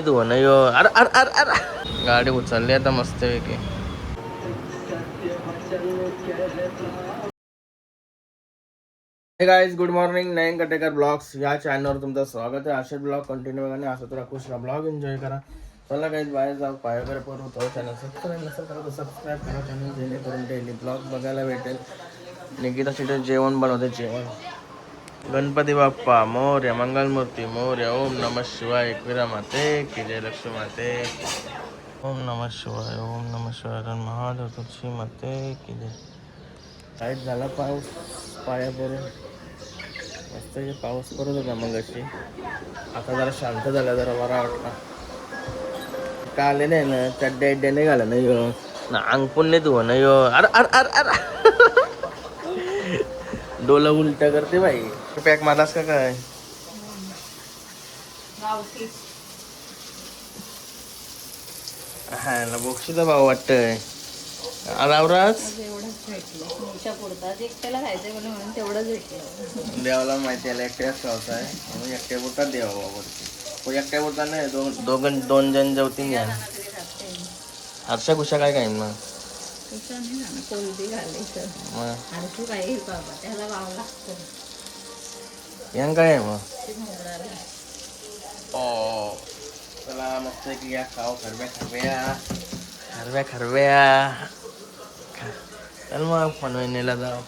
तू नाही अरे अरे अरे अरे गाडी उचलली आता मस्तपैकी. Hey guys good morning. Nayan Katekar blogs या चॅनलवर तुमचं स्वागत आहे. असे ब्लॉग कंटिन्यू करणे असं तुला खुशला ब्लॉग एन्जॉय करा. चला गाइस बाहेर जाऊ पाय वगैरे करू. तो चॅनल सबस्क्राईब नसेल करा तर सबस्क्राईब करा चॅनल, जेणेकरून डेली ब्लॉग बघायला भेटेल. निकिता शेटे जेवण बनवते. जेवण गणपती बाप्पा मोरया, मंगलमूर्ती मोरया, ओम नमः शिवाय, एकविरा माते की जय, लक्ष्मी माते, ओम नमः शिवाय, ओम नमः शिवाय, महादेव तुळशी माते की जय. काहीच झाला पाऊस पाया पडून मस्त पाऊस पडत होता मग अशी. आता जरा शांत झाला, जरा बरा वाटला. का आले नाही ना चड्ड्या इड्ड्या नाही घाला नाही ना, अंग पण नाही तू नाही अरे अरे अरे अरे डोला उलटा करते बाई. पॅक मारलास का काय? हा ना बोक्षीचा भाव वाटतंय. रावराज देवाला माहिती आहे एकट्याच खावता आहे म्हणून एकट्या बोटात देवा बाबा. एकट्या बोटा नाही, दोन जण जेवतील घ्या. हर्षा कुशा काय काय मग यांग काय आहे मग. ओ चला मस्त की या खाऊ खरब्या खरब्या खरब्या खरब्या. चल मग पनवेलला जाऊ.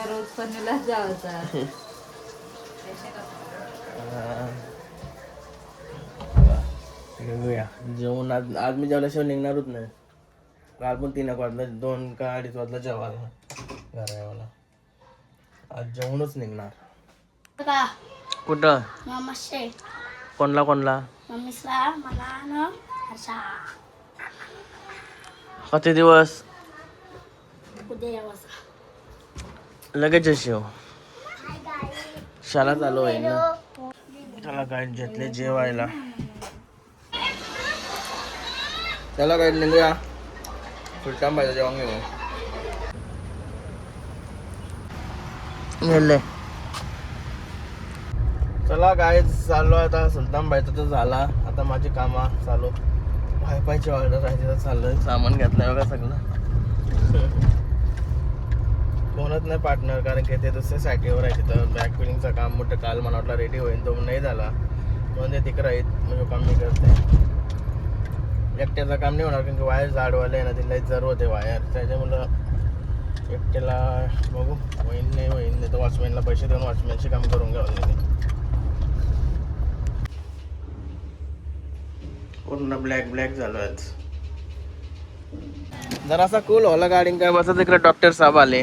रोज पनवेललाच जायचा. जेवण आज मी जेवल्याशिवाय निघणारच नाही. काल पण 3 वाजला, 2 का 2:30 वाजला जेवायला घराला. आज जेवणच निघणार. कुठं कोणला किती दिवस लगेच शिव शाळा चालू आहे ना. चला काय घेतले जेवायला. चला काय निघूया. सुलतान बाईचं जेवण घेऊ. चला काय चाललो आता. सुलतान बाईचं तर झाला. आता माझी कामा चालू. वायफायची ऑर्डर आहे तिथं चाललंय. सामान घेतलंय बघा सगळं. कोणच नाही पार्टनर, कारण की ते दुसऱ्या साईटीवर आहे. तिथं बॅक फिलिंगचं काम मोठं काल मला वाटलं रेडी होईल, तो नाही झाला. म्हणून ते तिकडं आहेत म्हणजे काम मी करते. एकट्याचं काम नाही होणार, कारण की वायर जाडवाले आहे ना, तिला जरूरत आहे वायर. त्याच्यामुळं एकट्याला बघू होईन नाही तर वॉचमॅनला पैसे देऊन वॉचमॅनचे काम करून घ्यावं लागेल. पूर्ण ब्लॅक ब्लॅक झालो आज. जरासा कूल होला गाडी काय बसत. तिकडे डॉक्टर साहेब आले.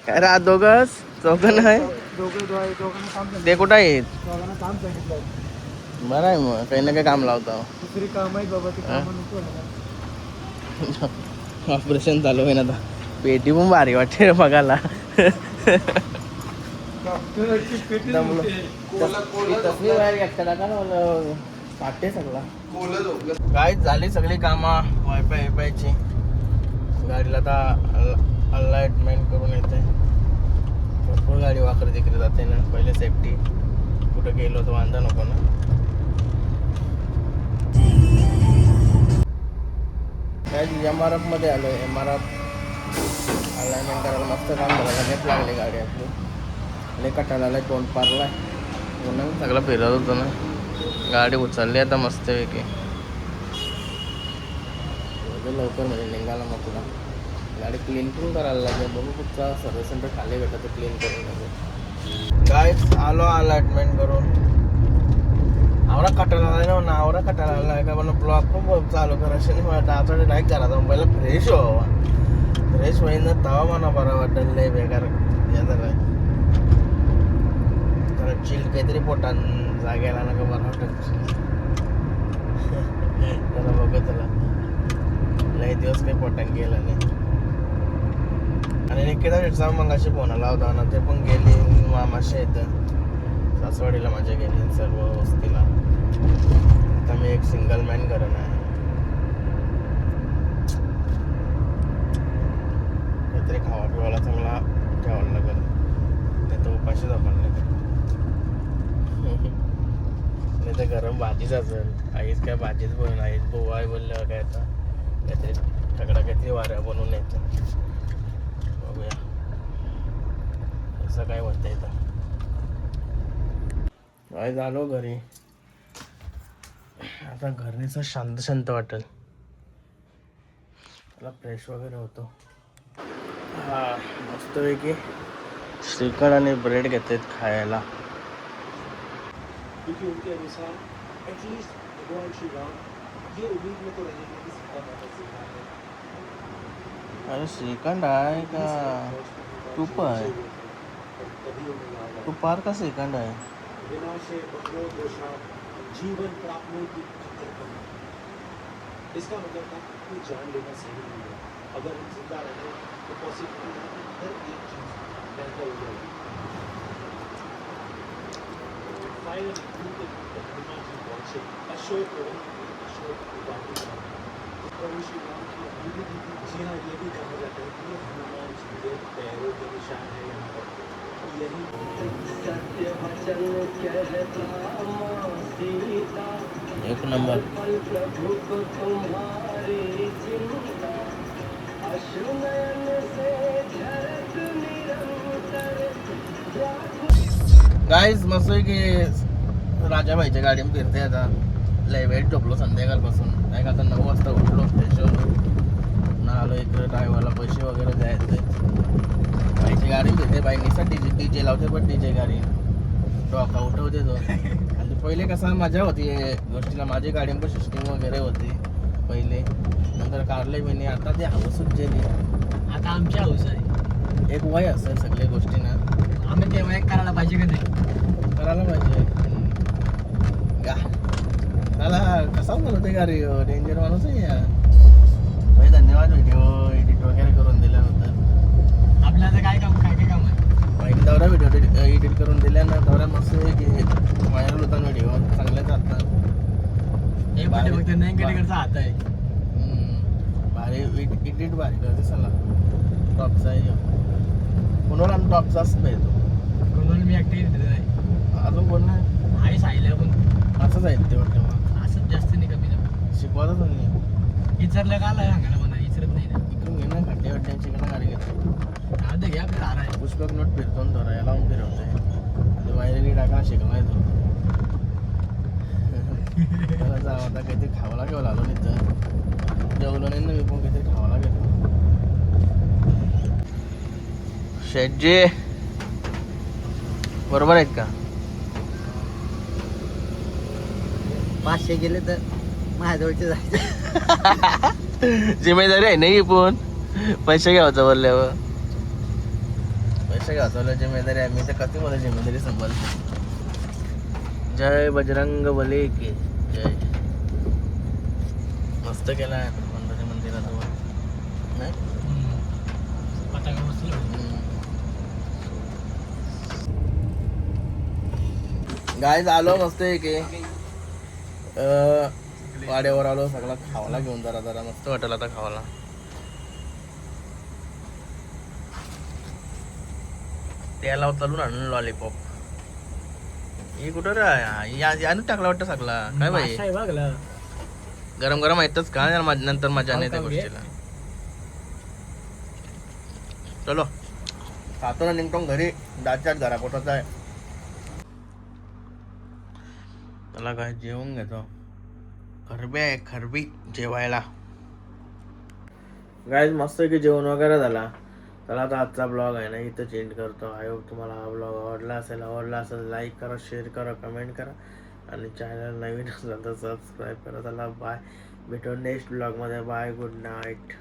काय रे दोघंच चौघं आहे ते कुठं आहेत? बरं आहे मग काही ना काही काम लावतो. ऑपरेशन चालू आहे ना आता. पेटी पण भारी वाटते रे बघायला. सगळा काय झाली सगळी कामा वायफायची. गाडीला आता अलाइटमेंट करून येते. भरपूर गाडी वाकडे तिकडे जाते ना. पहिले सेफ्टी, कुठं गेलो तर वांदा नको ना. काय MRF मध्ये आलो. MRF अलाइनमेंट करायला मस्त काम झालं. लगेच लागली गाडी आपली. लय कटाला तोंड पारलाय म्हणून सगळं फिरत होतं ना. गाडी उचलली आता मस्तपैकी. लवकर म्हणजे निघाला मग तुला. गाडी क्लीन पण करायला लागेल. बघू कुठचा सर्व्हिस सेंटर खाली भेटत तर क्लीन करून लागेल. गाईच आलो अलाइटमेंट करून. आवरा कटाला आला ना. आवरा कटाला आला का म्हणून ब्लॉग पण चालू करायचं नाही वाटतं. आता डायरेक्ट झाला तर पहिला फ्रेश व्हावा. फ्रेश होईन ना तवा मला बरं वाटेल. लय बेकार जरा चिल काहीतरी पोटात जागेला ना का बरं वाटत. त्याला बघत चला लय दिवस काही पोटात गेला नाही. आणि निकिता भेटचा मग अशी फोन आला होता ना. ते पण गेली मामाशी येतं सासवाडीला माझ्या गेली सर्व वस्तीला. आता मी एक सिंगल मॅन घरं आहे. काहीतरी खावा पिवायला चांगला ठेवायला लागेल, नाही तर उपाशी जावं लागेल. ते गरम भाजीच असेल. आईच काय भाजीच बनवून आईच बोवा आई बोलल्यावर काय आता काहीतरी सगळं काहीतरी वाऱ्या बनवून येतं. बघूया असं काय म्हणतं येतं. काय झालो घरी आता घरीचं शांत शांत वाटेल. त्याला फ्रेश वगैरे होतो. हा मस्तपैकी श्रीखंड आणि ब्रेड घेतात खायला. क्योंकि उनके अनुसार एटलीस्ट भगवान श्री राम ये उम्मीद में तो रहे कि सीता माता जिंदा है. अरे श्रीखंड आहे का तूप आहे? तभी उन्हें याद आया. तुपार का श्रीखंड आहे? विनाशे बकरो दोषा जीवन प्राप्त की खातिर करना. इसका मतलब था कि जान लेना सही नहीं है. अगर हम जिंदा रहे तो पॉसिबल है कि हर एक चीज बेहतर हो जाएगी. फाइनली उनके हनुमान जी पहुंचे. अशोक उदाहरण प्रभु श्री राम की अभिवृद्धि की. जी हाँ, ये भी कहा जाता है कि ये हनुमान जी के पैरों के निशान है यहाँ पर. यही सत्य वचन कहता माँ सीता. एक नंबर. प्रभु को तुम्हारी चिंता. अश्रुनयन से झरत निरंतर. गाईज मस्त आहे की राजाबाईच्या गाडीने फिरते आता. लय वेळ झोपलो संध्याकाळपासून. काय का आता 9 वाजता उठलो फ्रेश होलो ना आलो. इकडे ड्रायव्हरला पैसे वगैरे द्यायचे. बाईची गाडी फिरते. बाई निसा डीजे लावते पण डीजे गाडी डोका उठवते तो. आणि पहिले कसा मजा होती गोष्टीला. माझी गाडी पण सिस्टीम वगैरे होती पहिले. नंतर काढले मी. आता ते हाऊसच गेली. आता आमची हाऊस आहे. एक वय असेल सगळ्या गोष्टींना. आम्ही तेव्हा एक करायला पाहिजे का नाही? करायला पाहिजे. त्याला कसा बनवते गाडी डेंजर माणूस आहे या. भाई धन्यवाद व्हिडिओ एडिट वगैरे करून दिल्यानंतर. आपल्याला काय काम काय काम आहे? भाईने दौरा व्हिडिओ एडिट करून दिल्यानं दौरा मस्त आहे की व्हायरल होता व्हिडिओ. चांगले जातात. हे पण फक्त नाही कडेकडचा हात आहे. भारी एडिट भारी करते चला. टॉपचा आहे कोणाला आम्ही टॉपचाच भेटतो. म्हणून मी ऍक्टिव्ह नाही. अजून कोण नाही आई सायला पण असंच आहे ते वाटतं. मग असंच जास्त नाही कमी जाऊ. शिकवतच नाही. इचरलं का आला सांगायला म्हणा. इचरत नाही ना. इकडून घे ना खड्डे वड्ड्यांची कडे गाडी घेतो. आता घ्या आपलं दार आहे. पुष्पक नोट फिरतो ना थोडा याला फिरवतोय. आणि वायरिंग टाकायला शिकवाय तो. त्याला जावं आता काहीतरी खावायला घेऊन आलो नाही तर जेवलो नाही ना मी पण काहीतरी खावायला घेतो. शेटजी बरोबर आहेत का? 500 गेले तर माझ्याजवळचे जायचे. जिम्मेदारी आहे नाही पण पैसे घ्यायचं बोलल्यावर. पैसे घ्यायचं बोलल्यावर जिम्मेदारी आहे. मी तर कधी मला जिम्मेदारी सांभाळतो. जय बजरंग बली की जय. मस्त केला आहे हनुमानच्या मंदिराजवळ नाही. पताका बसलो. गाय आलो मस्त आहे की वाड्यावर आलो. सगळा खावाला घेऊन जरा जरा मस्त वाटेल आता खावाला. त्याला चालून आणून लॉलीपॉप. हे कुठं रे यानं टाकला वाटतं सगळा. काय बाई मासा आहे बघला. गरम गरम येतच का नंतर मजा नाही त्या गोष्टीला. चलो खातो ना निघतो घरी. दाच्यात घरा पोटाचा आहे. त्याला काय जेवून घेतो. खरबी आहे खरबी जेवायला. गाईज मस्त की जेवण वगैरे झाला. चला आता आजचा ब्लॉग आहे ना इथं चेंज करतो. आय होप तुम्हाला हा ब्लॉग आवडला असेल लाईक करा, शेअर करा, कमेंट करा आणि चॅनल नवीन असेल तर सबस्क्राईब करा. चला बाय. भेटू नेक्स्ट ब्लॉगमध्ये. बाय. Good night.